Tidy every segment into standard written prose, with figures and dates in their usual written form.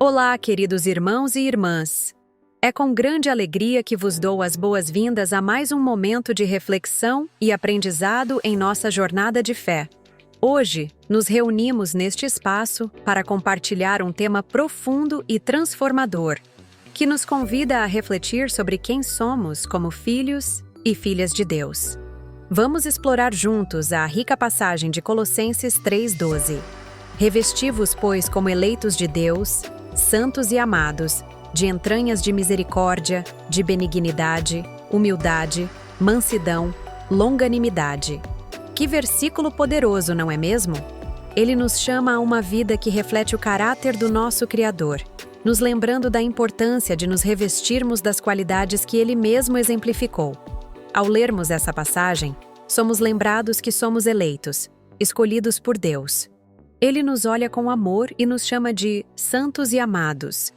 Olá, queridos irmãos e irmãs! É com grande alegria que vos dou as boas-vindas a mais um momento de reflexão e aprendizado em nossa jornada de fé. Hoje, nos reunimos neste espaço para compartilhar um tema profundo e transformador, que nos convida a refletir sobre quem somos como filhos e filhas de Deus. Vamos explorar juntos a rica passagem de Colossenses 3:12. Revesti-vos, pois, como eleitos de Deus, santos e amados, de entranhas de misericórdia, de benignidade, humildade, mansidão, longanimidade. Que versículo poderoso, não é mesmo? Ele nos chama a uma vida que reflete o caráter do nosso Criador, nos lembrando da importância de nos revestirmos das qualidades que Ele mesmo exemplificou. Ao lermos essa passagem, somos lembrados que somos eleitos, escolhidos por Deus. Ele nos olha com amor e nos chama de santos e amados.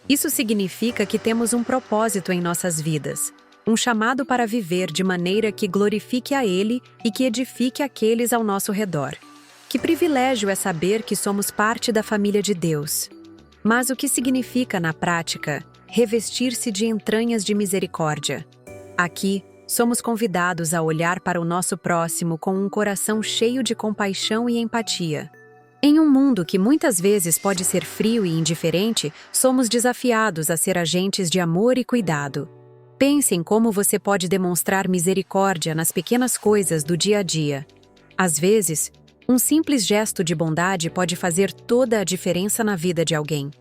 Isso significa que temos um propósito em nossas vidas, um chamado para viver de maneira que glorifique a Ele e que edifique aqueles ao nosso redor. Que privilégio é saber que somos parte da família de Deus. Mas o que significa, na prática, revestir-se de entranhas de misericórdia? Aqui, somos convidados a olhar para o nosso próximo com um coração cheio de compaixão e empatia. Em um mundo que muitas vezes pode ser frio e indiferente, somos desafiados a ser agentes de amor e cuidado. Pense em como você pode demonstrar misericórdia nas pequenas coisas do dia a dia. Às vezes, um simples gesto de bondade pode fazer toda a diferença na vida de alguém.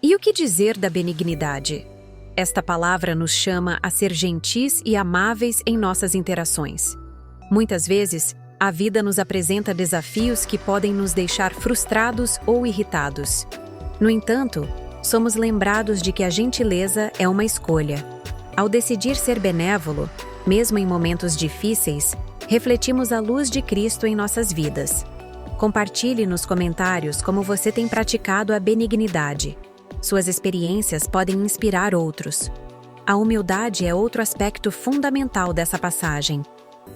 E o que dizer da benignidade? Esta palavra nos chama a ser gentis e amáveis em nossas interações. Muitas vezes, a vida nos apresenta desafios que podem nos deixar frustrados ou irritados. No entanto, somos lembrados de que a gentileza é uma escolha. Ao decidir ser benévolo, mesmo em momentos difíceis, refletimos a luz de Cristo em nossas vidas. Compartilhe nos comentários como você tem praticado a benignidade. Suas experiências podem inspirar outros. A humildade é outro aspecto fundamental dessa passagem.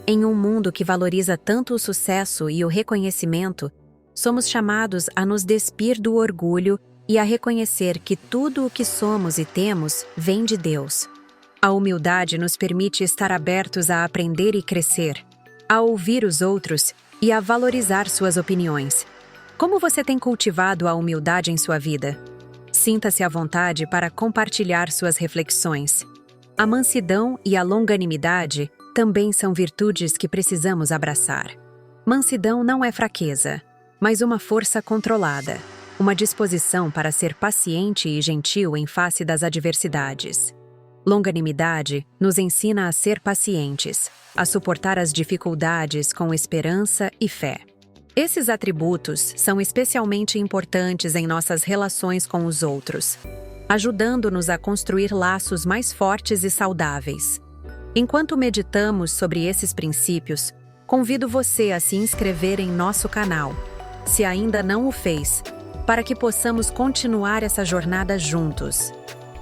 Em um mundo que valoriza tanto o sucesso e o reconhecimento, somos chamados a nos despir do orgulho e a reconhecer que tudo o que somos e temos vem de Deus. A humildade nos permite estar abertos a aprender e crescer, a ouvir os outros e a valorizar suas opiniões. Como você tem cultivado a humildade em sua vida? Sinta-se à vontade para compartilhar suas reflexões. A mansidão e a longanimidade também são virtudes que precisamos abraçar. Mansidão não é fraqueza, mas uma força controlada, uma disposição para ser paciente e gentil em face das adversidades. Longanimidade nos ensina a ser pacientes, a suportar as dificuldades com esperança e fé. Esses atributos são especialmente importantes em nossas relações com os outros, ajudando-nos a construir laços mais fortes e saudáveis. Enquanto meditamos sobre esses princípios, convido você a se inscrever em nosso canal, se ainda não o fez, para que possamos continuar essa jornada juntos.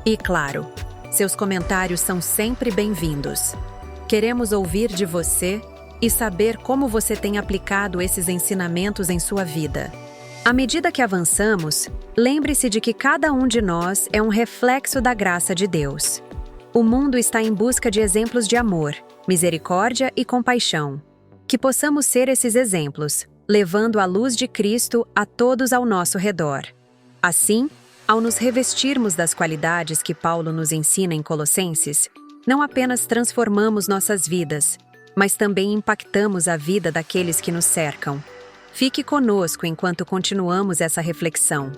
E claro, seus comentários são sempre bem-vindos. Queremos ouvir de você e saber como você tem aplicado esses ensinamentos em sua vida. À medida que avançamos, lembre-se de que cada um de nós é um reflexo da graça de Deus. O mundo está em busca de exemplos de amor, misericórdia e compaixão. Que possamos ser esses exemplos, levando a luz de Cristo a todos ao nosso redor. Assim, ao nos revestirmos das qualidades que Paulo nos ensina em Colossenses, não apenas transformamos nossas vidas, mas também impactamos a vida daqueles que nos cercam. Fique conosco enquanto continuamos essa reflexão.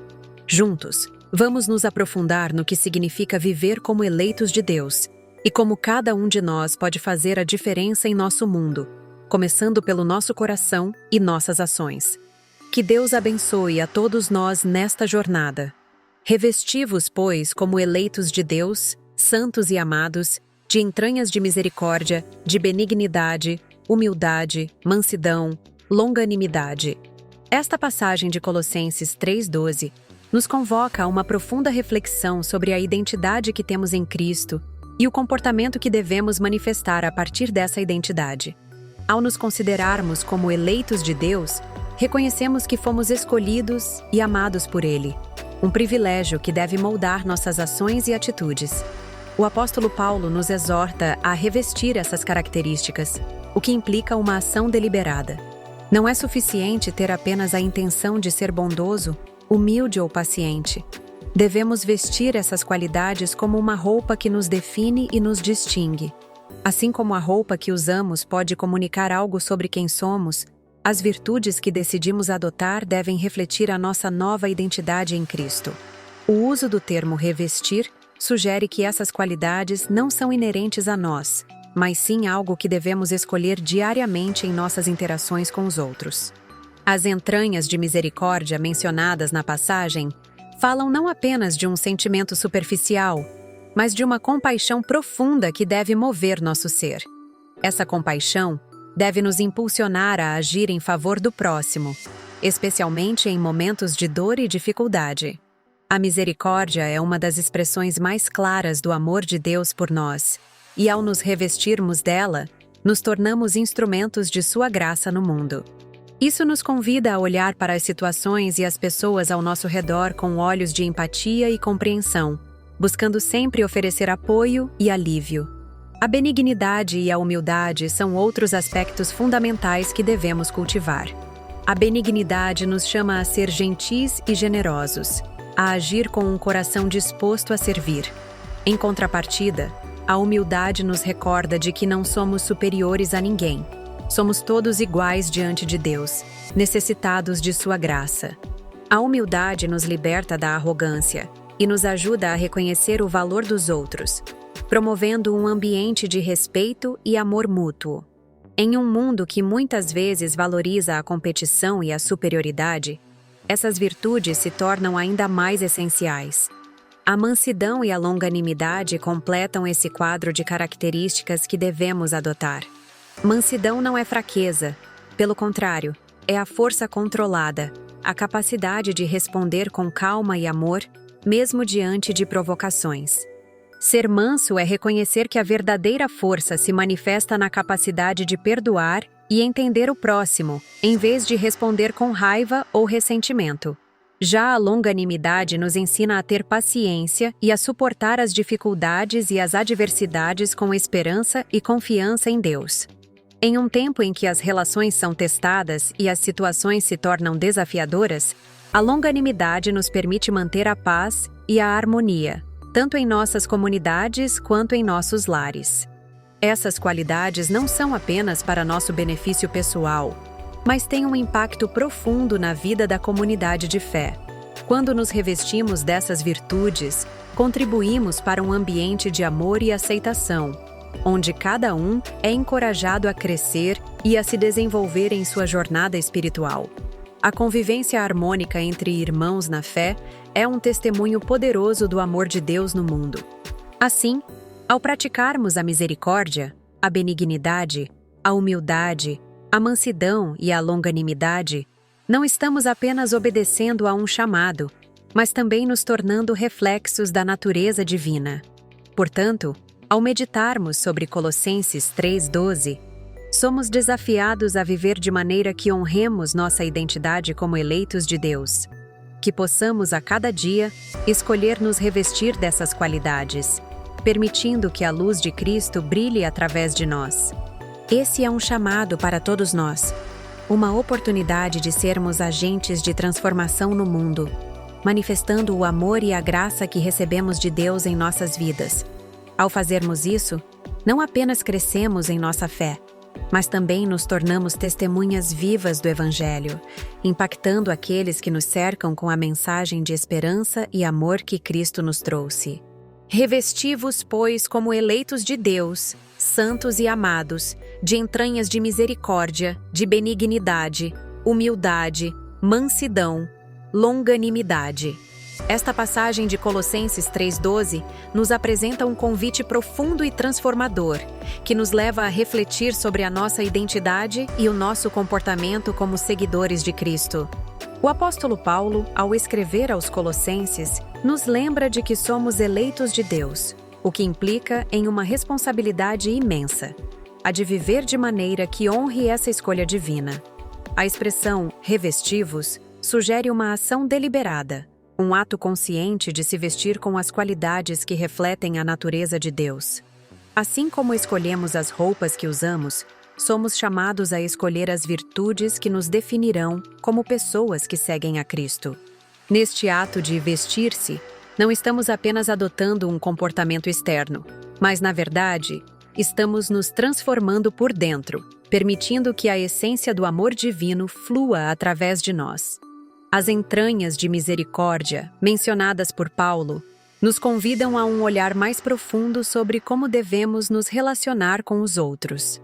Juntos, vamos nos aprofundar no que significa viver como eleitos de Deus e como cada um de nós pode fazer a diferença em nosso mundo, começando pelo nosso coração e nossas ações. Que Deus abençoe a todos nós nesta jornada. Revesti-vos, pois, como eleitos de Deus, santos e amados, de entranhas de misericórdia, de benignidade, humildade, mansidão, longanimidade. Esta passagem de Colossenses 3:12 nos convoca a uma profunda reflexão sobre a identidade que temos em Cristo e o comportamento que devemos manifestar a partir dessa identidade. Ao nos considerarmos como eleitos de Deus, reconhecemos que fomos escolhidos e amados por Ele. um privilégio que deve moldar nossas ações e atitudes. O apóstolo Paulo nos exorta a revestir essas características, o que implica uma ação deliberada. Não é suficiente ter apenas a intenção de ser bondoso, humilde ou paciente. Devemos vestir essas qualidades como uma roupa que nos define e nos distingue. Assim como a roupa que usamos pode comunicar algo sobre quem somos, as virtudes que decidimos adotar devem refletir a nossa nova identidade em Cristo. O uso do termo revestir sugere que essas qualidades não são inerentes a nós, mas sim algo que devemos escolher diariamente em nossas interações com os outros. As entranhas de misericórdia mencionadas na passagem falam não apenas de um sentimento superficial, mas de uma compaixão profunda que deve mover nosso ser. Essa compaixão deve nos impulsionar a agir em favor do próximo, especialmente em momentos de dor e dificuldade. A misericórdia é uma das expressões mais claras do amor de Deus por nós, e ao nos revestirmos dela, nos tornamos instrumentos de sua graça no mundo. Isso nos convida a olhar para as situações e as pessoas ao nosso redor com olhos de empatia e compreensão, buscando sempre oferecer apoio e alívio. A benignidade e a humildade são outros aspectos fundamentais que devemos cultivar. A benignidade nos chama a ser gentis e generosos, a agir com um coração disposto a servir. Em contrapartida, a humildade nos recorda de que não somos superiores a ninguém. Somos todos iguais diante de Deus, necessitados de sua graça. A humildade nos liberta da arrogância e nos ajuda a reconhecer o valor dos outros, promovendo um ambiente de respeito e amor mútuo. Em um mundo que muitas vezes valoriza a competição e a superioridade, essas virtudes se tornam ainda mais essenciais. A mansidão e a longanimidade completam esse quadro de características que devemos adotar. Mansidão não é fraqueza, pelo contrário, é a força controlada, a capacidade de responder com calma e amor, mesmo diante de provocações. Ser manso é reconhecer que a verdadeira força se manifesta na capacidade de perdoar e entender o próximo, em vez de responder com raiva ou ressentimento. Já a longanimidade nos ensina a ter paciência e a suportar as dificuldades e as adversidades com esperança e confiança em Deus. Em um tempo em que as relações são testadas e as situações se tornam desafiadoras, a longanimidade nos permite manter a paz e a harmonia, tanto em nossas comunidades quanto em nossos lares. Essas qualidades não são apenas para nosso benefício pessoal, mas têm um impacto profundo na vida da comunidade de fé. Quando nos revestimos dessas virtudes, contribuímos para um ambiente de amor e aceitação, onde cada um é encorajado a crescer e a se desenvolver em sua jornada espiritual. A convivência harmônica entre irmãos na fé é um testemunho poderoso do amor de Deus no mundo. Assim, ao praticarmos a misericórdia, a benignidade, a humildade, a mansidão e a longanimidade, não estamos apenas obedecendo a um chamado, mas também nos tornando reflexos da natureza divina. Portanto, ao meditarmos sobre Colossenses 3:12, somos desafiados a viver de maneira que honremos nossa identidade como eleitos de Deus. Que possamos a cada dia escolher nos revestir dessas qualidades, permitindo que a luz de Cristo brilhe através de nós. Esse é um chamado para todos nós, uma oportunidade de sermos agentes de transformação no mundo, manifestando o amor e a graça que recebemos de Deus em nossas vidas. Ao fazermos isso, não apenas crescemos em nossa fé, mas também nos tornamos testemunhas vivas do Evangelho, impactando aqueles que nos cercam com a mensagem de esperança e amor que Cristo nos trouxe. Revesti-vos, pois, como eleitos de Deus, santos e amados, de entranhas de misericórdia, de benignidade, humildade, mansidão, longanimidade. Esta passagem de Colossenses 3:12 nos apresenta um convite profundo e transformador, que nos leva a refletir sobre a nossa identidade e o nosso comportamento como seguidores de Cristo. O apóstolo Paulo, ao escrever aos Colossenses, nos lembra de que somos eleitos de Deus, o que implica em uma responsabilidade imensa, a de viver de maneira que honre essa escolha divina. A expressão revesti-vos sugere uma ação deliberada, um ato consciente de se vestir com as qualidades que refletem a natureza de Deus. Assim como escolhemos as roupas que usamos, somos chamados a escolher as virtudes que nos definirão como pessoas que seguem a Cristo. Neste ato de vestir-se, não estamos apenas adotando um comportamento externo, mas, na verdade, estamos nos transformando por dentro, permitindo que a essência do amor divino flua através de nós. As entranhas de misericórdia, mencionadas por Paulo, nos convidam a um olhar mais profundo sobre como devemos nos relacionar com os outros.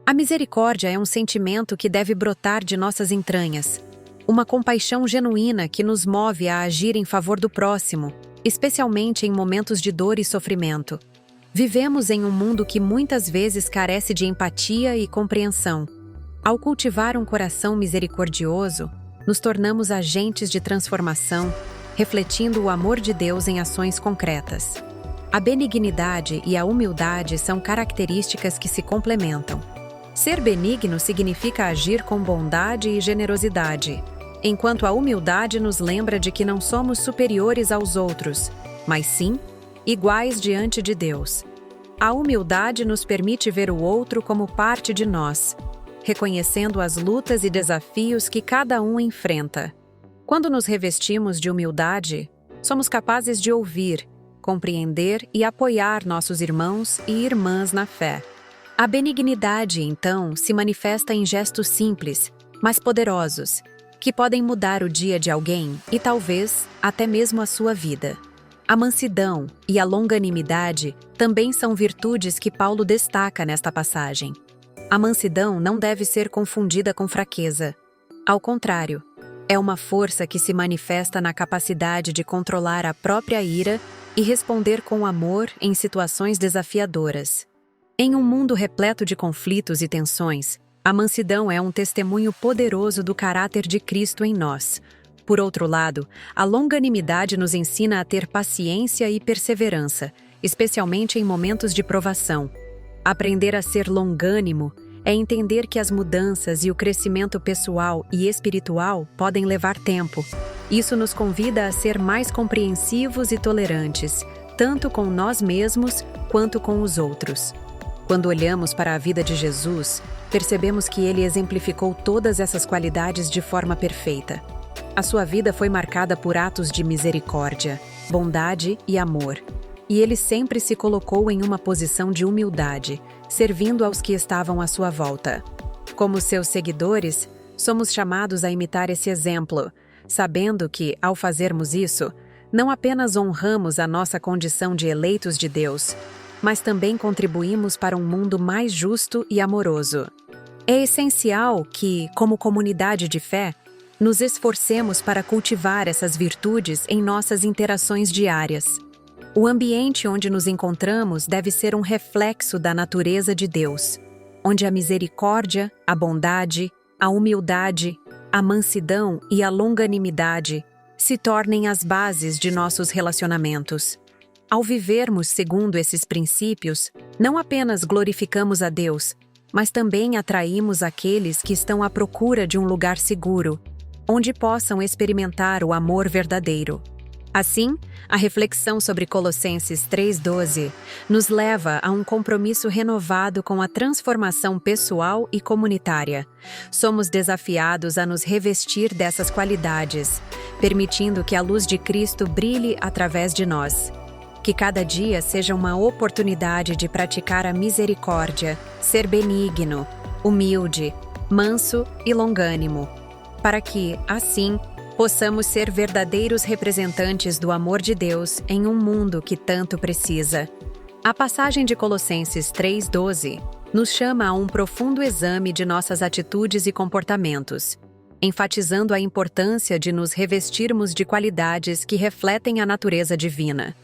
A misericórdia é um sentimento que deve brotar de nossas entranhas, uma compaixão genuína que nos move a agir em favor do próximo, especialmente em momentos de dor e sofrimento. Vivemos em um mundo que muitas vezes carece de empatia e compreensão. Ao cultivar um coração misericordioso, nos tornamos agentes de transformação, refletindo o amor de Deus em ações concretas. A benignidade e a humildade são características que se complementam. Ser benigno significa agir com bondade e generosidade, enquanto a humildade nos lembra de que não somos superiores aos outros, mas sim iguais diante de Deus. A humildade nos permite ver o outro como parte de nós, reconhecendo as lutas e desafios que cada um enfrenta. Quando nos revestimos de humildade, somos capazes de ouvir, compreender e apoiar nossos irmãos e irmãs na fé. A benignidade, então, se manifesta em gestos simples, mas poderosos, que podem mudar o dia de alguém e talvez até mesmo a sua vida. A mansidão e a longanimidade também são virtudes que Paulo destaca nesta passagem. A mansidão não deve ser confundida com fraqueza. Ao contrário, é uma força que se manifesta na capacidade de controlar a própria ira e responder com amor em situações desafiadoras. Em um mundo repleto de conflitos e tensões, a mansidão é um testemunho poderoso do caráter de Cristo em nós. Por outro lado, a longanimidade nos ensina a ter paciência e perseverança, especialmente em momentos de provação. Aprender a ser longânimo é entender que as mudanças e o crescimento pessoal e espiritual podem levar tempo. Isso nos convida a ser mais compreensivos e tolerantes, tanto com nós mesmos quanto com os outros. Quando olhamos para a vida de Jesus, percebemos que ele exemplificou todas essas qualidades de forma perfeita. A sua vida foi marcada por atos de misericórdia, bondade e amor. E ele sempre se colocou em uma posição de humildade, servindo aos que estavam à sua volta. Como seus seguidores, somos chamados a imitar esse exemplo, sabendo que, ao fazermos isso, não apenas honramos a nossa condição de eleitos de Deus, mas também contribuímos para um mundo mais justo e amoroso. É essencial que, como comunidade de fé, nos esforcemos para cultivar essas virtudes em nossas interações diárias. O ambiente onde nos encontramos deve ser um reflexo da natureza de Deus, onde a misericórdia, a bondade, a humildade, a mansidão e a longanimidade se tornem as bases de nossos relacionamentos. Ao vivermos segundo esses princípios, não apenas glorificamos a Deus, mas também atraímos aqueles que estão à procura de um lugar seguro, onde possam experimentar o amor verdadeiro. Assim, a reflexão sobre Colossenses 3:12 nos leva a um compromisso renovado com a transformação pessoal e comunitária. Somos desafiados a nos revestir dessas qualidades, permitindo que a luz de Cristo brilhe através de nós. Que cada dia seja uma oportunidade de praticar a misericórdia, ser benigno, humilde, manso e longânimo, para que, assim, possamos ser verdadeiros representantes do amor de Deus em um mundo que tanto precisa. A passagem de Colossenses 3:12 nos chama a um profundo exame de nossas atitudes e comportamentos, enfatizando a importância de nos revestirmos de qualidades que refletem a natureza divina.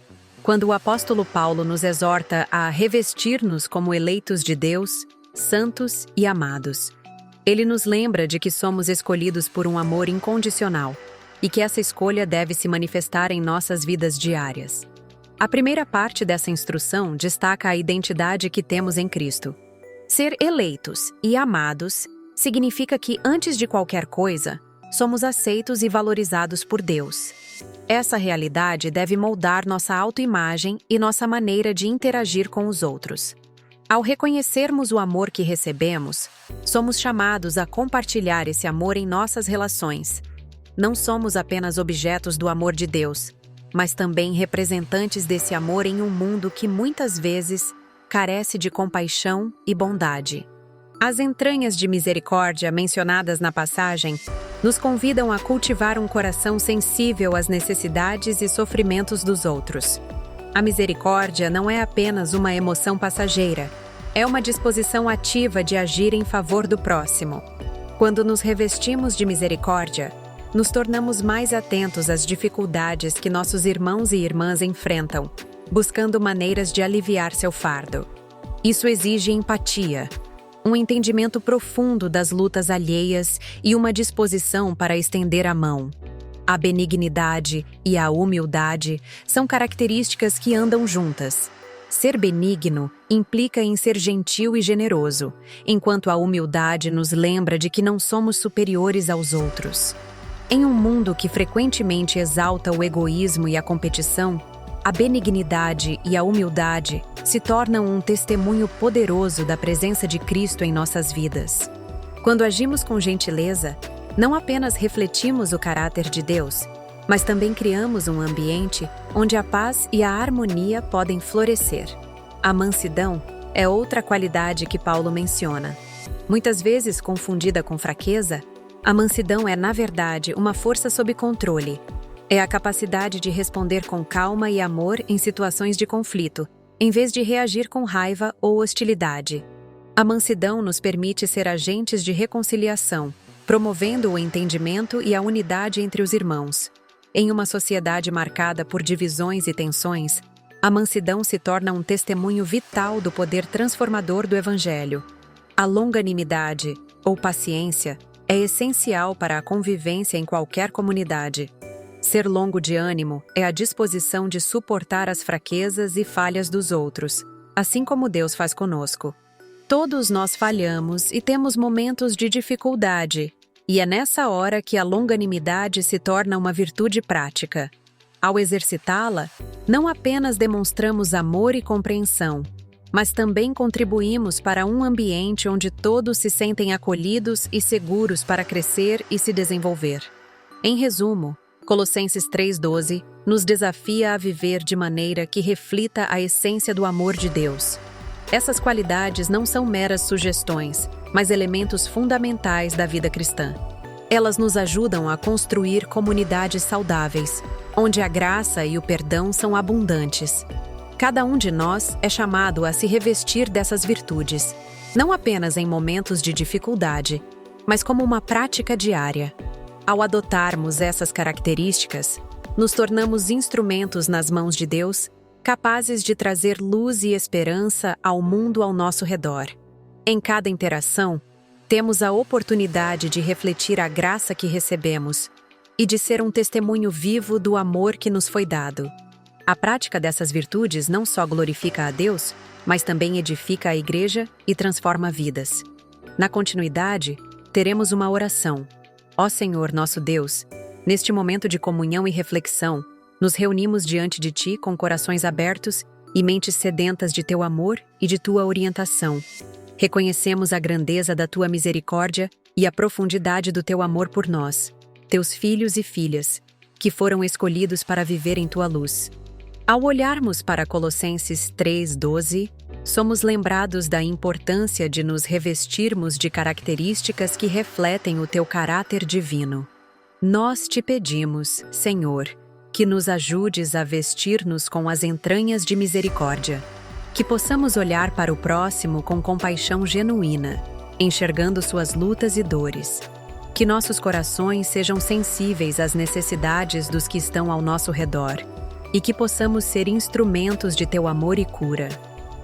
Quando o apóstolo Paulo nos exorta a revestir-nos como eleitos de Deus, santos e amados, ele nos lembra de que somos escolhidos por um amor incondicional e que essa escolha deve se manifestar em nossas vidas diárias. A primeira parte dessa instrução destaca a identidade que temos em Cristo. Ser eleitos e amados significa que, antes de qualquer coisa, somos aceitos e valorizados por Deus. Essa realidade deve moldar nossa autoimagem e nossa maneira de interagir com os outros. Ao reconhecermos o amor que recebemos, somos chamados a compartilhar esse amor em nossas relações. Não somos apenas objetos do amor de Deus, mas também representantes desse amor em um mundo que muitas vezes carece de compaixão e bondade. As entranhas de misericórdia mencionadas na passagem nos convidam a cultivar um coração sensível às necessidades e sofrimentos dos outros. A misericórdia não é apenas uma emoção passageira, é uma disposição ativa de agir em favor do próximo. Quando nos revestimos de misericórdia, nos tornamos mais atentos às dificuldades que nossos irmãos e irmãs enfrentam, buscando maneiras de aliviar seu fardo. Isso exige empatia, um entendimento profundo das lutas alheias e uma disposição para estender a mão. A benignidade e a humildade são características que andam juntas. Ser benigno implica em ser gentil e generoso, enquanto a humildade nos lembra de que não somos superiores aos outros. Em um mundo que frequentemente exalta o egoísmo e a competição, a benignidade e a humildade se tornam um testemunho poderoso da presença de Cristo em nossas vidas. Quando agimos com gentileza, não apenas refletimos o caráter de Deus, mas também criamos um ambiente onde a paz e a harmonia podem florescer. A mansidão é outra qualidade que Paulo menciona. Muitas vezes confundida com fraqueza, a mansidão é, na verdade, uma força sob controle. É a capacidade de responder com calma e amor em situações de conflito, em vez de reagir com raiva ou hostilidade. A mansidão nos permite ser agentes de reconciliação, promovendo o entendimento e a unidade entre os irmãos. Em uma sociedade marcada por divisões e tensões, a mansidão se torna um testemunho vital do poder transformador do Evangelho. A longanimidade, ou paciência, é essencial para a convivência em qualquer comunidade. Ser longo de ânimo é a disposição de suportar as fraquezas e falhas dos outros, assim como Deus faz conosco. Todos nós falhamos e temos momentos de dificuldade, e é nessa hora que a longanimidade se torna uma virtude prática. Ao exercitá-la, não apenas demonstramos amor e compreensão, mas também contribuímos para um ambiente onde todos se sentem acolhidos e seguros para crescer e se desenvolver. Em resumo, Colossenses 3,12 nos desafia a viver de maneira que reflita a essência do amor de Deus. Essas qualidades não são meras sugestões, mas elementos fundamentais da vida cristã. Elas nos ajudam a construir comunidades saudáveis, onde a graça e o perdão são abundantes. Cada um de nós é chamado a se revestir dessas virtudes, não apenas em momentos de dificuldade, mas como uma prática diária. Ao adotarmos essas características, nos tornamos instrumentos nas mãos de Deus, capazes de trazer luz e esperança ao mundo ao nosso redor. Em cada interação, temos a oportunidade de refletir a graça que recebemos e de ser um testemunho vivo do amor que nos foi dado. A prática dessas virtudes não só glorifica a Deus, mas também edifica a igreja e transforma vidas. Na continuidade, teremos uma oração. Ó Senhor, nosso Deus, neste momento de comunhão e reflexão, nos reunimos diante de Ti com corações abertos e mentes sedentas de Teu amor e de Tua orientação. Reconhecemos a grandeza da Tua misericórdia e a profundidade do Teu amor por nós, Teus filhos e filhas, que foram escolhidos para viver em Tua luz. Ao olharmos para Colossenses 3,12, somos lembrados da importância de nos revestirmos de características que refletem o Teu caráter divino. Nós Te pedimos, Senhor, que nos ajudes a vestir-nos com as entranhas de misericórdia, que possamos olhar para o próximo com compaixão genuína, enxergando suas lutas e dores. Que nossos corações sejam sensíveis às necessidades dos que estão ao nosso redor e que possamos ser instrumentos de Teu amor e cura.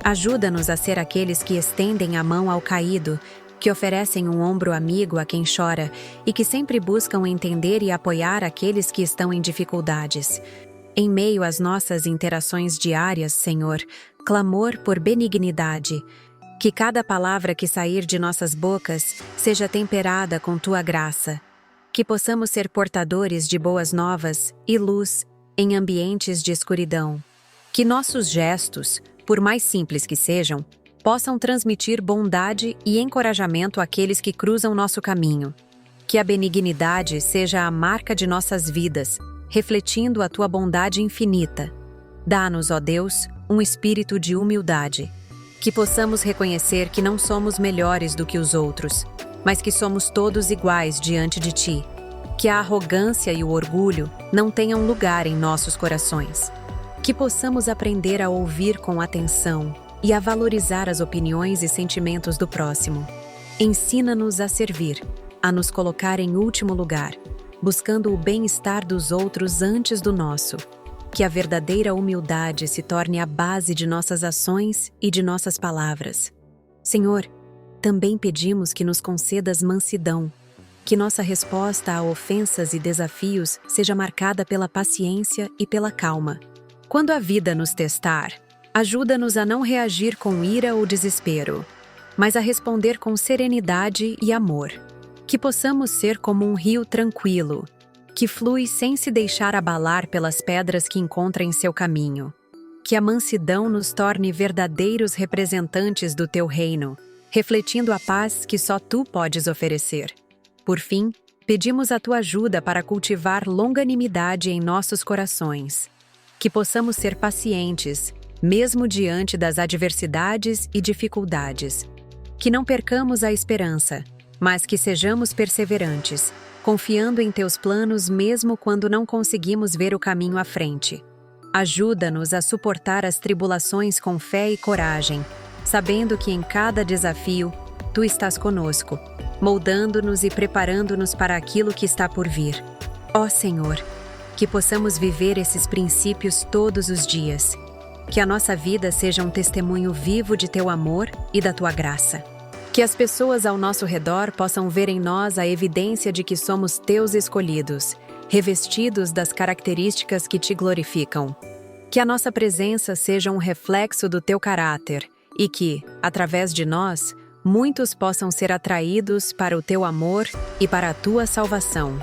Ajuda-nos a ser aqueles que estendem a mão ao caído, que oferecem um ombro amigo a quem chora e que sempre buscam entender e apoiar aqueles que estão em dificuldades. Em meio às nossas interações diárias, Senhor, clamor por benignidade. Que cada palavra que sair de nossas bocas seja temperada com Tua graça. Que possamos ser portadores de boas novas e luz em ambientes de escuridão. Que nossos gestos, por mais simples que sejam, possam transmitir bondade e encorajamento àqueles que cruzam nosso caminho. Que a benignidade seja a marca de nossas vidas, refletindo a tua bondade infinita. Dá-nos, ó Deus, um espírito de humildade. Que possamos reconhecer que não somos melhores do que os outros, mas que somos todos iguais diante de ti. Que a arrogância e o orgulho não tenham lugar em nossos corações. Que possamos aprender a ouvir com atenção e a valorizar as opiniões e sentimentos do próximo. Ensina-nos a servir, a nos colocar em último lugar, buscando o bem-estar dos outros antes do nosso. Que a verdadeira humildade se torne a base de nossas ações e de nossas palavras. Senhor, também pedimos que nos concedas mansidão, que nossa resposta a ofensas e desafios seja marcada pela paciência e pela calma. Quando a vida nos testar, ajuda-nos a não reagir com ira ou desespero, mas a responder com serenidade e amor. Que possamos ser como um rio tranquilo, que flui sem se deixar abalar pelas pedras que encontra em seu caminho. Que a mansidão nos torne verdadeiros representantes do teu reino, refletindo a paz que só tu podes oferecer. Por fim, pedimos a tua ajuda para cultivar longanimidade em nossos corações. Que possamos ser pacientes, mesmo diante das adversidades e dificuldades. Que não percamos a esperança, mas que sejamos perseverantes, confiando em teus planos mesmo quando não conseguimos ver o caminho à frente. Ajuda-nos a suportar as tribulações com fé e coragem, sabendo que em cada desafio, tu estás conosco, moldando-nos e preparando-nos para aquilo que está por vir. Ó Senhor, que possamos viver esses princípios todos os dias. Que a nossa vida seja um testemunho vivo de teu amor e da tua graça. Que as pessoas ao nosso redor possam ver em nós a evidência de que somos teus escolhidos, revestidos das características que te glorificam. Que a nossa presença seja um reflexo do teu caráter e que, através de nós, muitos possam ser atraídos para o teu amor e para a tua salvação.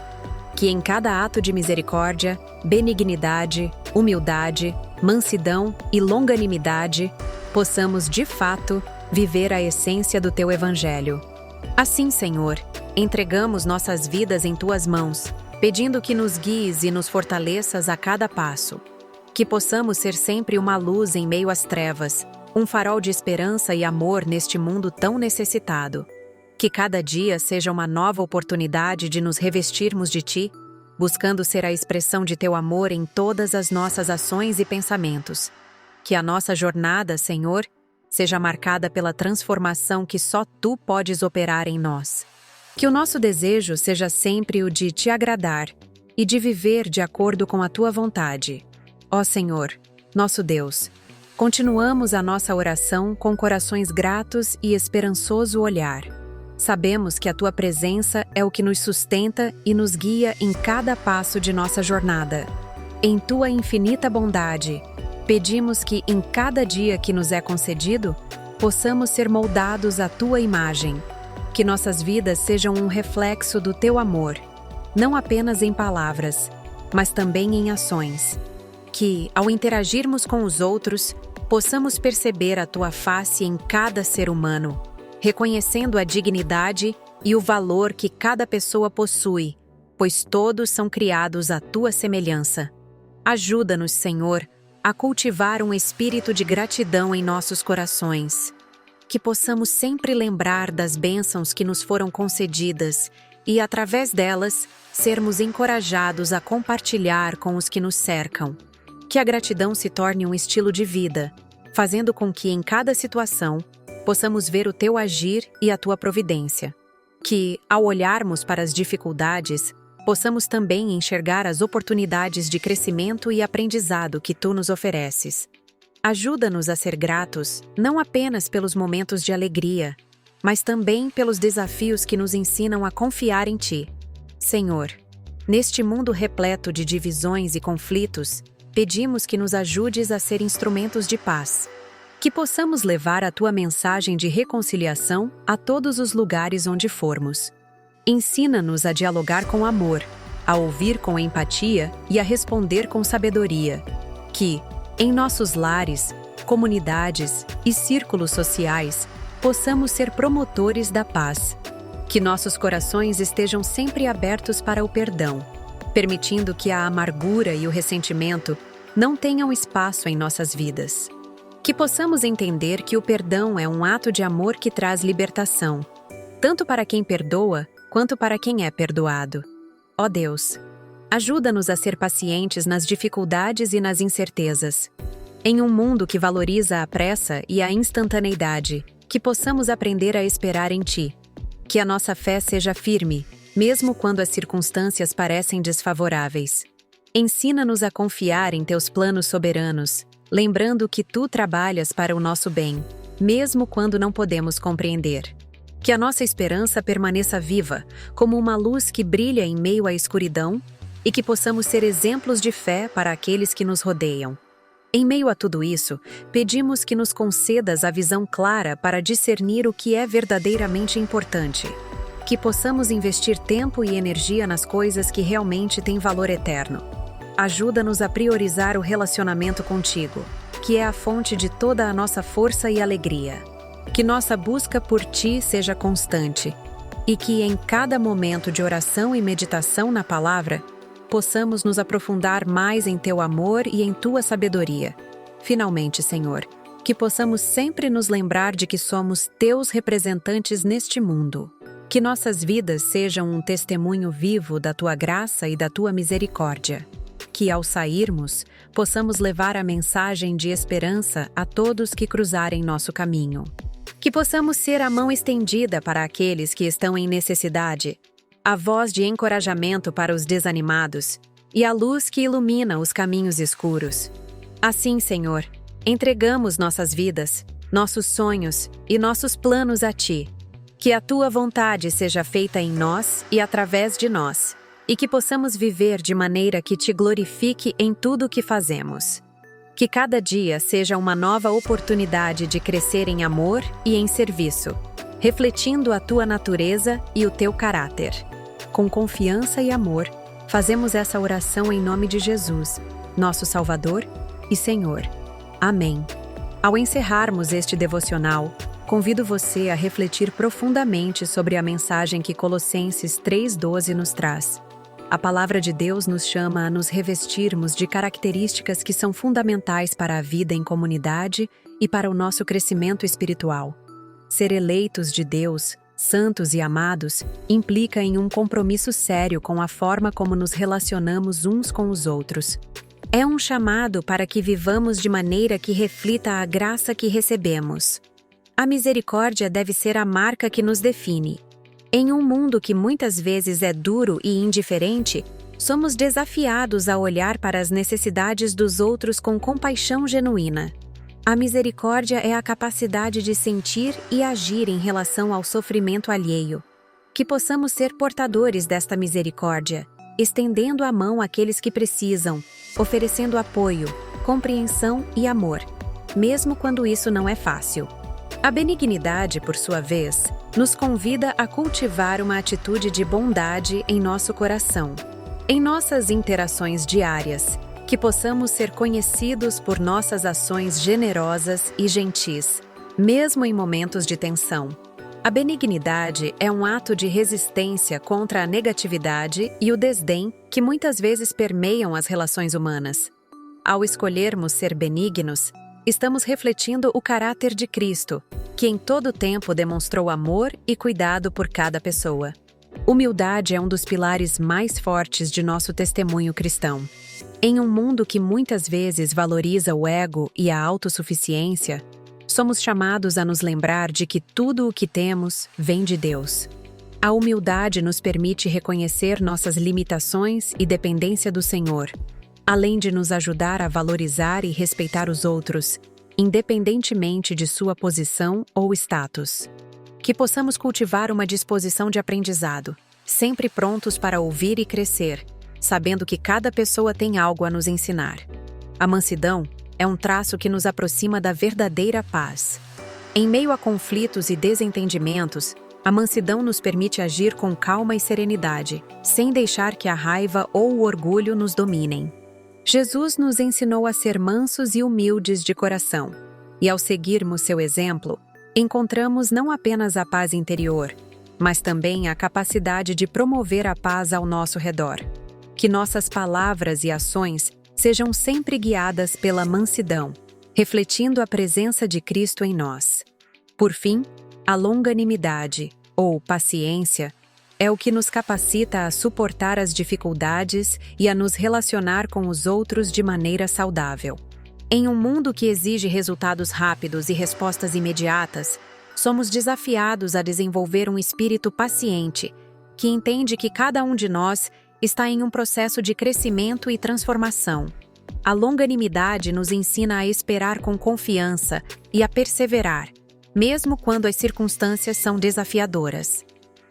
Que em cada ato de misericórdia, benignidade, humildade, mansidão e longanimidade, possamos, de fato, viver a essência do teu Evangelho. Assim, Senhor, entregamos nossas vidas em tuas mãos, pedindo que nos guies e nos fortaleças a cada passo. Que possamos ser sempre uma luz em meio às trevas, um farol de esperança e amor neste mundo tão necessitado. Que cada dia seja uma nova oportunidade de nos revestirmos de ti, buscando ser a expressão de teu amor em todas as nossas ações e pensamentos. Que a nossa jornada, Senhor, seja marcada pela transformação que só tu podes operar em nós. Que o nosso desejo seja sempre o de te agradar e de viver de acordo com a tua vontade. Ó Senhor, nosso Deus, continuamos a nossa oração com corações gratos e esperançoso olhar. Sabemos que a tua presença é o que nos sustenta e nos guia em cada passo de nossa jornada. Em tua infinita bondade, pedimos que, em cada dia que nos é concedido, possamos ser moldados à tua imagem. Que nossas vidas sejam um reflexo do teu amor, não apenas em palavras, mas também em ações. Que, ao interagirmos com os outros, possamos perceber a tua face em cada ser humano, reconhecendo a dignidade e o valor que cada pessoa possui, pois todos são criados à tua semelhança. Ajuda-nos, Senhor, a cultivar um espírito de gratidão em nossos corações. Que possamos sempre lembrar das bênçãos que nos foram concedidas e, através delas, sermos encorajados a compartilhar com os que nos cercam. Que a gratidão se torne um estilo de vida, fazendo com que, em cada situação, possamos ver o teu agir e a tua providência. Que, ao olharmos para as dificuldades, possamos também enxergar as oportunidades de crescimento e aprendizado que tu nos ofereces. Ajuda-nos a ser gratos, não apenas pelos momentos de alegria, mas também pelos desafios que nos ensinam a confiar em ti. Senhor, neste mundo repleto de divisões e conflitos, pedimos que nos ajudes a ser instrumentos de paz. Que possamos levar a tua mensagem de reconciliação a todos os lugares onde formos. Ensina-nos a dialogar com amor, a ouvir com empatia e a responder com sabedoria. Que, em nossos lares, comunidades e círculos sociais, possamos ser promotores da paz. Que nossos corações estejam sempre abertos para o perdão, permitindo que a amargura e o ressentimento não tenham espaço em nossas vidas. Que possamos entender que o perdão é um ato de amor que traz libertação, tanto para quem perdoa quanto para quem é perdoado. Ó Deus, ajuda-nos a ser pacientes nas dificuldades e nas incertezas. Em um mundo que valoriza a pressa e a instantaneidade, que possamos aprender a esperar em Ti. Que a nossa fé seja firme, mesmo quando as circunstâncias parecem desfavoráveis. Ensina-nos a confiar em Teus planos soberanos, lembrando que Tu trabalhas para o nosso bem, mesmo quando não podemos compreender. Que a nossa esperança permaneça viva, como uma luz que brilha em meio à escuridão, e que possamos ser exemplos de fé para aqueles que nos rodeiam. Em meio a tudo isso, pedimos que nos concedas a visão clara para discernir o que é verdadeiramente importante. Que possamos investir tempo e energia nas coisas que realmente têm valor eterno. Ajuda-nos a priorizar o relacionamento contigo, que é a fonte de toda a nossa força e alegria. Que nossa busca por Ti seja constante e que em cada momento de oração e meditação na palavra, possamos nos aprofundar mais em Teu amor e em Tua sabedoria. Finalmente, Senhor, que possamos sempre nos lembrar de que somos Teus representantes neste mundo. Que nossas vidas sejam um testemunho vivo da Tua graça e da Tua misericórdia. Que, ao sairmos, possamos levar a mensagem de esperança a todos que cruzarem nosso caminho. Que possamos ser a mão estendida para aqueles que estão em necessidade, a voz de encorajamento para os desanimados e a luz que ilumina os caminhos escuros. Assim, Senhor, entregamos nossas vidas, nossos sonhos e nossos planos a Ti. Que a Tua vontade seja feita em nós e através de nós, e que possamos viver de maneira que Te glorifique em tudo o que fazemos. Que cada dia seja uma nova oportunidade de crescer em amor e em serviço, refletindo a Tua natureza e o Teu caráter. Com confiança e amor, fazemos essa oração em nome de Jesus, nosso Salvador e Senhor. Amém. Ao encerrarmos este devocional, convido você a refletir profundamente sobre a mensagem que Colossenses 3:12 nos traz. A palavra de Deus nos chama a nos revestirmos de características que são fundamentais para a vida em comunidade e para o nosso crescimento espiritual. Ser eleitos de Deus, santos e amados, implica em um compromisso sério com a forma como nos relacionamos uns com os outros. É um chamado para que vivamos de maneira que reflita a graça que recebemos. A misericórdia deve ser a marca que nos define. Em um mundo que muitas vezes é duro e indiferente, somos desafiados a olhar para as necessidades dos outros com compaixão genuína. A misericórdia é a capacidade de sentir e agir em relação ao sofrimento alheio. Que possamos ser portadores desta misericórdia, estendendo a mão àqueles que precisam, oferecendo apoio, compreensão e amor, mesmo quando isso não é fácil. A benignidade, por sua vez, nos convida a cultivar uma atitude de bondade em nosso coração. Em nossas interações diárias, que possamos ser conhecidos por nossas ações generosas e gentis, mesmo em momentos de tensão. A benignidade é um ato de resistência contra a negatividade e o desdém que muitas vezes permeiam as relações humanas. Ao escolhermos ser benignos, estamos refletindo o caráter de Cristo, que em todo tempo demonstrou amor e cuidado por cada pessoa. Humildade é um dos pilares mais fortes de nosso testemunho cristão. Em um mundo que muitas vezes valoriza o ego e a autossuficiência, somos chamados a nos lembrar de que tudo o que temos vem de Deus. A humildade nos permite reconhecer nossas limitações e dependência do Senhor, além de nos ajudar a valorizar e respeitar os outros, independentemente de sua posição ou status. Que possamos cultivar uma disposição de aprendizado, sempre prontos para ouvir e crescer, sabendo que cada pessoa tem algo a nos ensinar. A mansidão é um traço que nos aproxima da verdadeira paz. Em meio a conflitos e desentendimentos, A mansidão nos permite agir com calma e serenidade, sem deixar que a raiva ou o orgulho nos dominem. Jesus nos ensinou a ser mansos e humildes de coração, e ao seguirmos seu exemplo, encontramos não apenas a paz interior, mas também a capacidade de promover a paz ao nosso redor. Que nossas palavras e ações sejam sempre guiadas pela mansidão, refletindo a presença de Cristo em nós. Por fim, a longanimidade, ou paciência, é o que nos capacita a suportar as dificuldades e a nos relacionar com os outros de maneira saudável. Em um mundo que exige resultados rápidos e respostas imediatas, somos desafiados a desenvolver um espírito paciente, que entende que cada um de nós está em um processo de crescimento e transformação. A longanimidade nos ensina a esperar com confiança e a perseverar, mesmo quando as circunstâncias são desafiadoras.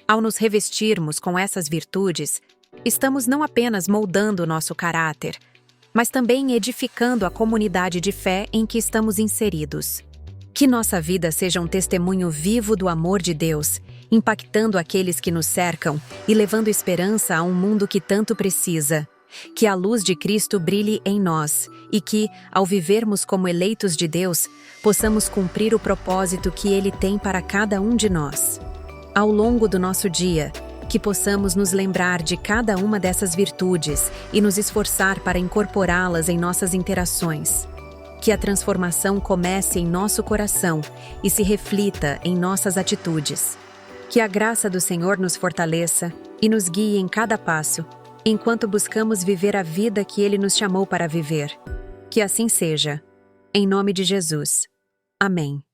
Ao nos revestirmos com essas virtudes, estamos não apenas moldando nosso caráter, mas também edificando a comunidade de fé em que estamos inseridos. Que nossa vida seja um testemunho vivo do amor de Deus, impactando aqueles que nos cercam e levando esperança a um mundo que tanto precisa. Que a luz de Cristo brilhe em nós e que, ao vivermos como eleitos de Deus, possamos cumprir o propósito que Ele tem para cada um de nós. Ao longo do nosso dia, que possamos nos lembrar de cada uma dessas virtudes e nos esforçar para incorporá-las em nossas interações. Que a transformação comece em nosso coração e se reflita em nossas atitudes. Que a graça do Senhor nos fortaleça e nos guie em cada passo, enquanto buscamos viver a vida que Ele nos chamou para viver. Que assim seja. Em nome de Jesus. Amém.